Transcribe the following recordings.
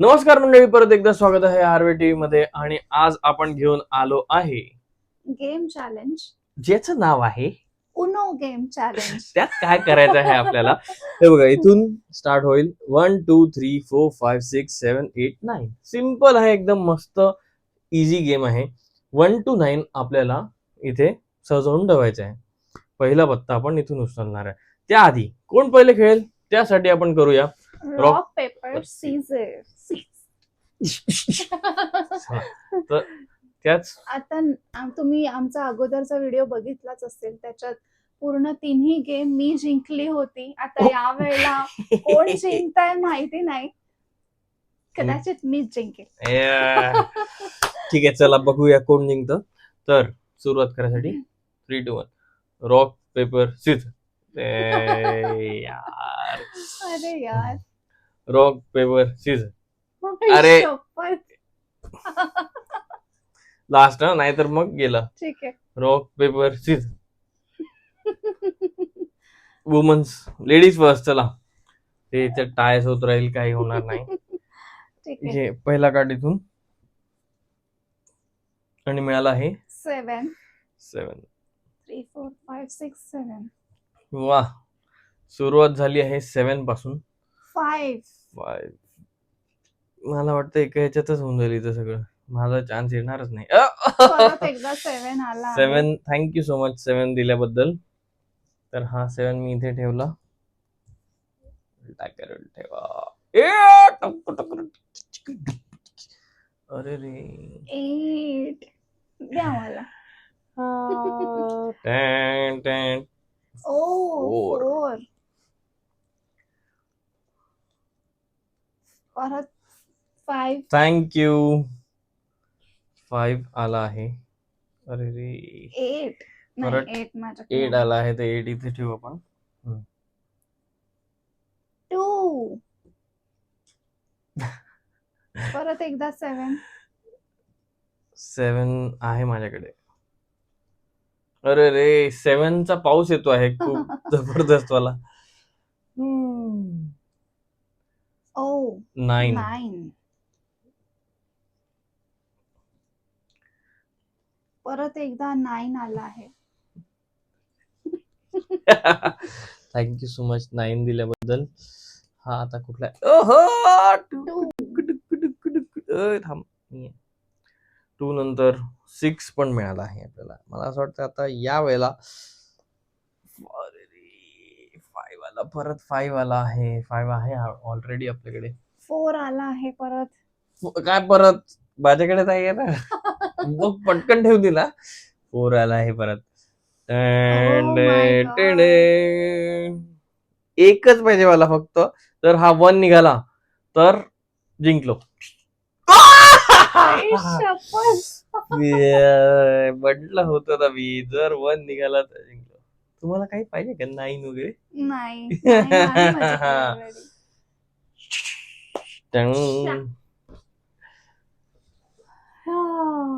नमस्कार मंडळी, परत एकदा स्वागत आहे आरवे टीव्ही मध्ये. आणि आज आपण घेऊन आलो आहे गेम चॅलेंज, ज्याचं नाव आहे उनो गेम चॅलेंज. त्यात काय करायचं आहे आपल्याला हे बघा, इथून स्टार्ट होईल 1 2 3 4 5 6 7 8 9. सिंपल आहे, एकदम मस्त इझी गेम आहे. 1 to 9 आपल्याला इथे सजवून ठेवायचं आहे. पहिला पत्ता आपण इथून उचलणार आहे. त्याआधी कोण पहिले खेळेल त्यासाठी आपण करूया रॉक पेपर सीझर. तर त्याच आता तुम्ही आमचा अगोदरचा व्हिडिओ बघितलाच असेल, त्याच्यात पूर्ण तिन्ही गेम मी जिंकली होती. आता यावेळेला कोण जिंकताय माहिती नाही, कदाचित मीच जिंकेल. ठीक आहे, चला बघूया कोण जिंकतं. तर सुरुवात करायसाठी 3 2 1 रॉक पेपर सीझर. यार, अरे यार, रॉक पेपर सीझर. अरे. शपथ. लास्ट नाहीतर मग गेला. ठीक आहे. Rock paper scissor. Women's ladies first. चला, ते टायच होत राहील, काही होणार नाही. ठीक आहे. हे पहिला कार्ड इथून आणि मिळाला आहे 7 7. 3 4 5 6 7. वा, सुरुवात झाली आहे 7 पासून. 5. मला वाटतं एका ह्याच्यातच होऊन जाईल इथं सगळं. माझा चान्स येणारच नाही. परत एकदा 7 आला. 7. थँक्यू सो मच 7 दिल्याबद्दल. तर हा 7 मी इथे ठेवला. ठेवा. अरे रे, 8 द्या मला. ओ 4. परत 5. थँक्यू. 5 आला आहे. अरे रे, 8 परत नाही, 8 माझ्या 8 आला आहे. तर 8 इथे ठेवू आपण. 2. परत एकदा 7. 7 आहे माझ्याकडे. अरे रे, 7 चा पाऊस येतो आहे खूप जबरदस्त वाला. ओ 9. 9. परत एकदा 9 आला आहे. थँक्यू सो मच 9 दिल्याबद्दल. हा आता कुठला ओहो, थांब. 2 नंतर 6 पण मिळाला आहे आपल्याला. मला असं वाटतं आता या वेळेला 5 आला. परत 5 आला आहे. 5 आहे ऑलरेडी आपल्याकडे. 4 आला आहे परत. काय परत? माझ्याकडे नाही आहे ना. मग पटकन ठेव दिला. 4 आला आहे परत. एकच पाहिजे मला फक्त. तर हा 1 निघाला तर जिंकलो. म्हटलं होतं ना मी, जर 1 निघाला तर जिंकलो. तुम्हाला काही पाहिजे का 9 वगैरे? नाही.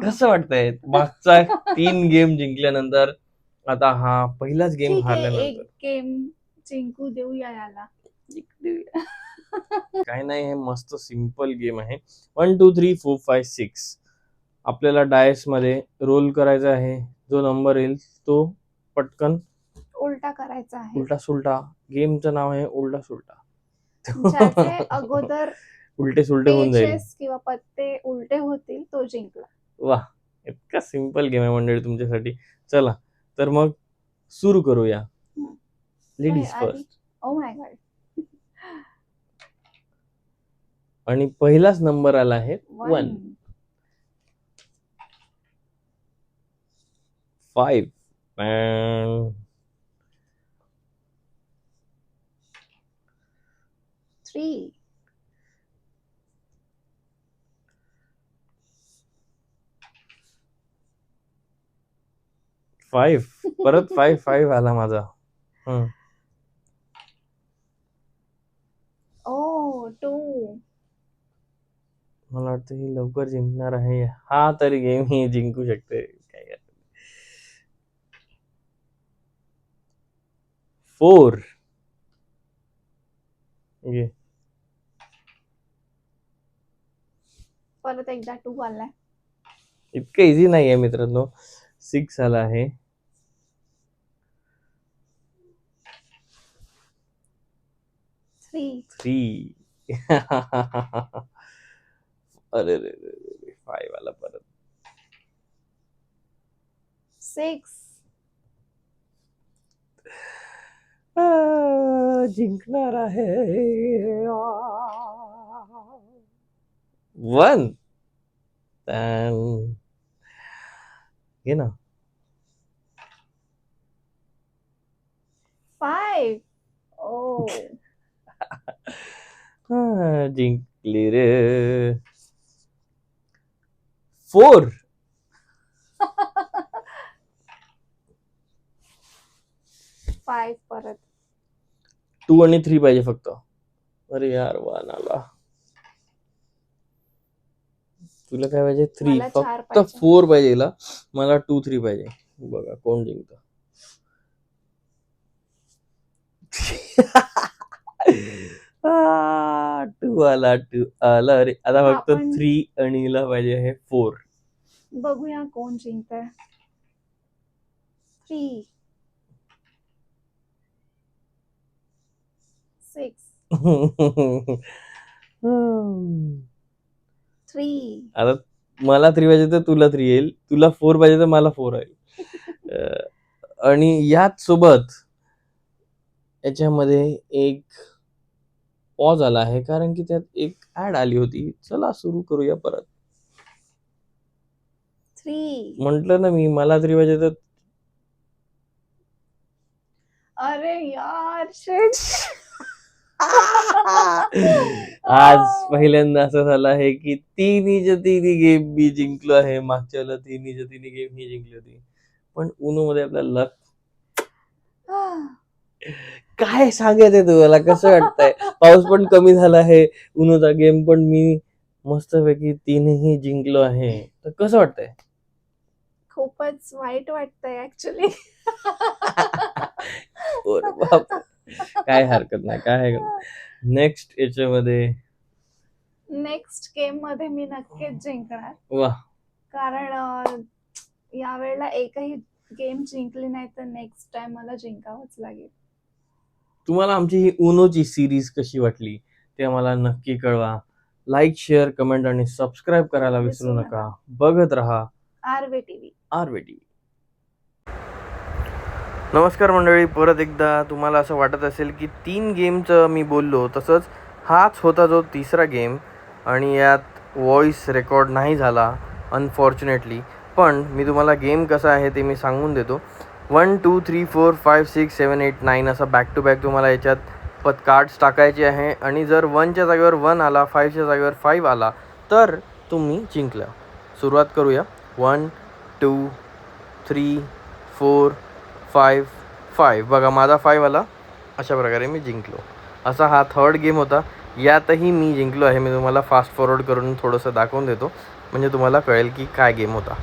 कसं वाटतंय मागचा 3 गेम जिंकल्यानंतर आता हा पहिलाच गेम हारल्यानंतर? एक गेम जिंकू देऊया याला. काही नाही, हे मस्त सिंपल गेम आहे. 1 2 3 4 5 6. आपल्याला डायस मध्ये रोल करायचा आहे. जो नंबर येईल तो पटकन उलटा करायचा आहे. उलटा सुलटा. गेमचं नाव आहे उलटा सुलटा. ज्याचे अगोदर उलटे सुलटे होऊन जाईल पेजेस किंवा पत्ते उलटे होतील तो जिंकला. वा, इतका सिंपल गेम आहे मंडळी तुमच्यासाठी. चला तर मग सुरू करूया. Ladies first. Oh my God. आणि पहिलाच नंबर आला आहे 1. 5. 3. 5 परत 5 आला माझा. ओ 2. मला वाटतं ही लवकर जिंकणार आहे. हा तरी गेम ही जिंकू शकते. काय 4. परत एकदा 2 आलाय. इतकं इझी नाही आहे मित्रांनो. 6 आला आहे. 3. 3. अरे रे रे रे, 5 आला परत. 6. जिंकणार आहे. 1. घे ना. 5. ओ. जिंकली रे. 4. 5 परत. 2 आणि 3 पाहिजे फक्त. अरे यार 1 आला. तुला काय पाहिजे? 3. मला 4 फक्त पाहिजे. 4 पाहिजे हिला. मला 2, 3 पाहिजे. बघा कोण जिंकतं. 2 आला. 2 आला रे. आता फक्त आपण- 3 आणि हिला पाहिजे आहे 4. बघूया कोण जिंकतंय. 3. 6. 3. आता मला 3 पाहिजे तर तुला 3 येईल. तुला 4 पाहिजे तर मला 4 येईल. आणि याच सोबत याच्यामध्ये एक पॉज आला आहे कारण की त्यात एक ऍड आली होती. चला सुरू करूया परत. 3. म्हंटल ना मी मला 3 पाहिजे तर अरे यार शिट. आज पहिल्यांदा असं झालं आहे की तिन्हीच्या तिन्ही गेम मी जिंकलो आहे. मागच्या वेळेला तिन्हीच्या तिन्ही गेम ही जिंकली होती. पण उनो मध्ये आपला लक काय सांगायचंय तुम्हाला. कसं वाटतंय? पाऊस पण कमी झाला आहे. उनोचा गेम पण मी मस्तपैकी 3ही जिंकलो आहे. तर कसं वाटतंय? खूपच वाईट वाटतंय ऍक्च्युली. काय हरकत नाही. काय नेक्स्ट याच्यामध्ये नेक्स्ट गेम मध्ये मी नक्कीच जिंकणार. वा. कारण यावेळेला एकही गेम जिंकली नाही तर नेक्स्ट टाइम मला जिंकावंच लागेल. तुम्हाला आमची ही उनोची सिरीज कशी वाटली ते आम्हाला नक्की कळवा. लाईक, शेअर, कमेंट आणि सबस्क्राईब करायला विसरू नका. बघत राहा आरवे टीव्ही. आरवे टीव्ही. नमस्कार मंडळी. परत एकदा तुम्हाला असं वाटत असेल की 3 गेमचं मी बोललो, तसंच हाच होता जो तिसरा गेम आणि यात व्हॉइस रेकॉर्ड नाही झाला अनफॉर्च्युनेटली. पण मी तुम्हाला गेम कसा आहे ते मी सांगून देतो. 1 2 3 4 5 6 7 8 9 असा बॅक टू बॅक तुम्हाला याच्यात कार्ड्स टाकायचे आहे आणि जर 1च्या जागेवर 1 आला, 5च्या जागेवर 5 आला तर तुम्ही जिंकला. सुरुवात करूया. 1 2 3 4 5 5. बघा माझा 5 आला. अशा प्रकारे मी जिंकलो. असा हा थर्ड गेम होता. यातही मी जिंकलो आहे. मी तुम्हाला फास्ट फॉरवर्ड करून थोडंसं दाखवून देतो म्हणजे तुम्हाला कळेल की काय गेम होता.